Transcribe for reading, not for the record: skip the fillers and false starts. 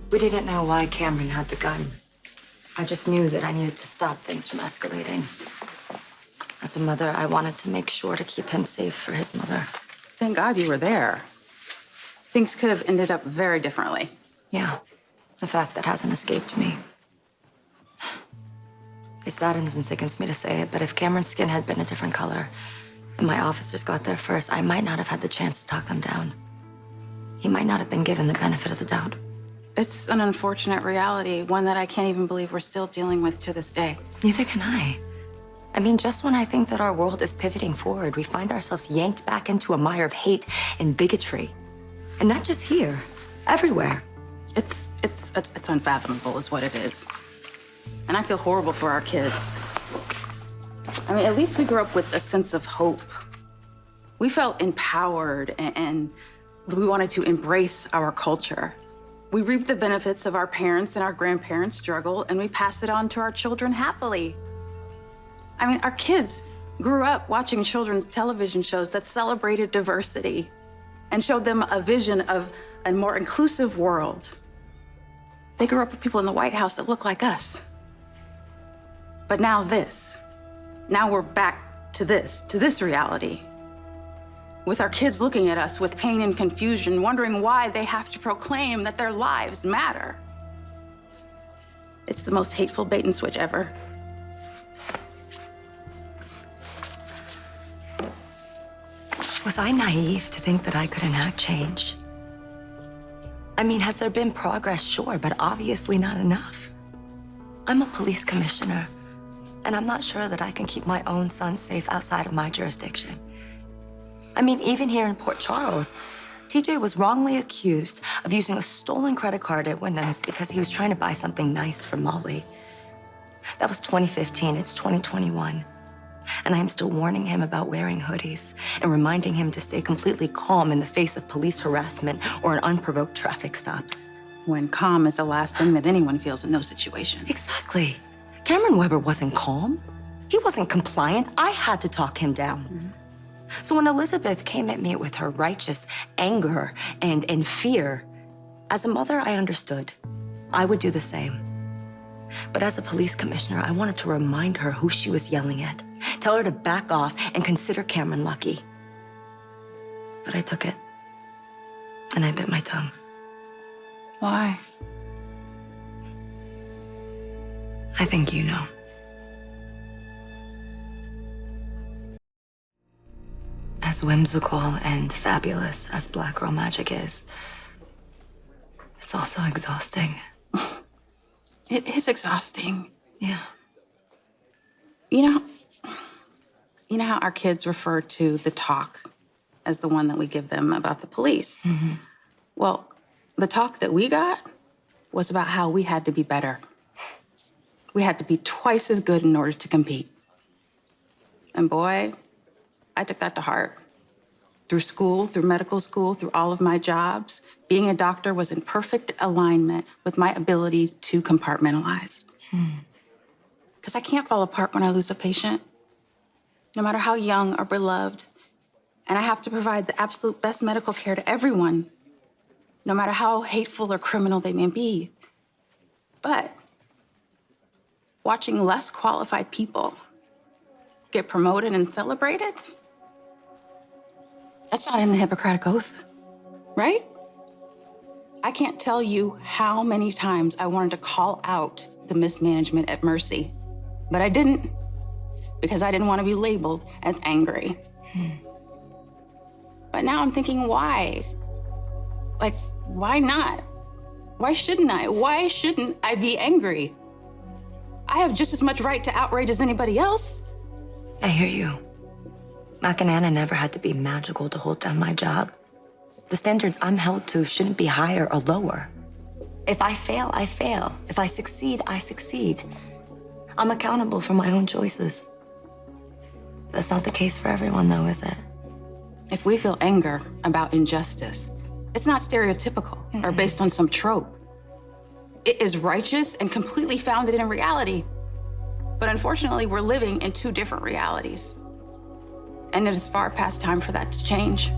We didn't know why Cameron had the gun. I just knew that I needed to stop things from escalating. As a mother, I wanted to make sure to keep him safe for his mother. Thank God you were there. Things could have ended up very differently. Yeah, the fact that hasn't escaped me. It saddens and sickens me to say it, but if Cameron's skin had been a different color and my officers got there first, I might not have had the chance to talk them down. He might not have been given the benefit of the doubt. It's an unfortunate reality, one that I can't even believe we're still dealing with to this day. Neither can I. I mean, just when I think that our world is pivoting forward, we find ourselves yanked back into a mire of hate and bigotry. And not just here, everywhere. It's unfathomable is what it is. And I feel horrible for our kids. I mean, at least we grew up with a sense of hope. We felt empowered and we wanted to embrace our culture. We reaped the benefits of our parents' and our grandparents' struggle, and we passed it on to our children happily. I mean, our kids grew up watching children's television shows that celebrated diversity and showed them a vision of a more inclusive world. They grew up with people in the White House that look like us. But now this. Now we're back to this reality. With our kids looking at us with pain and confusion, wondering why they have to proclaim that their lives matter. It's the most hateful bait and switch ever. Was I naive to think that I could enact change? I mean, has there been progress? Sure, but obviously not enough. I'm a police commissioner, and I'm not sure that I can keep my own son safe outside of my jurisdiction. I mean, even here in Port Charles, TJ was wrongly accused of using a stolen credit card at Wyndham's because he was trying to buy something nice for Molly. That was 2015, it's 2021. And I am still warning him about wearing hoodies and reminding him to stay completely calm in the face of police harassment or an unprovoked traffic stop. When calm is the last thing that anyone feels in those situations. Exactly. Cameron Weber wasn't calm. He wasn't compliant. I had to talk him down. Mm-hmm. So when Elizabeth came at me with her righteous anger and fear, as a mother, I understood. I would do the same. But as a police commissioner, I wanted to remind her who she was yelling at. Tell her to back off and consider Cameron lucky. But I took it. And I bit my tongue. Why? I think you know. As whimsical and fabulous as Black Girl Magic is, it's also exhausting. It is exhausting. Yeah. You know how our kids refer to the talk as the one that we give them about the police? Mm-hmm. Well, the talk that we got was about how we had to be better. We had to be twice as good in order to compete. And boy, I took that to heart. Through school, through medical school, through all of my jobs, being a doctor was in perfect alignment with my ability to compartmentalize. Because I can't fall apart when I lose a patient, no matter how young or beloved. And I have to provide the absolute best medical care to everyone, no matter how hateful or criminal they may be. But watching less qualified people get promoted and celebrated, that's not in the Hippocratic Oath, right? I can't tell you how many times I wanted to call out the mismanagement at Mercy, but I didn't, because I didn't want to be labeled as angry. But now I'm thinking, why? Like, why not? Why shouldn't I? Why shouldn't I be angry? I have just as much right to outrage as anybody else. I hear you. Mac and Anna never had to be magical to hold down my job. The standards I'm held to shouldn't be higher or lower. If I fail, I fail. If I succeed, I succeed. I'm accountable for my own choices. That's not the case for everyone, though, is it? If we feel anger about injustice, it's not stereotypical or based on some trope. It is righteous and completely founded in reality. But unfortunately, we're living in two different realities. And it is far past time for that to change.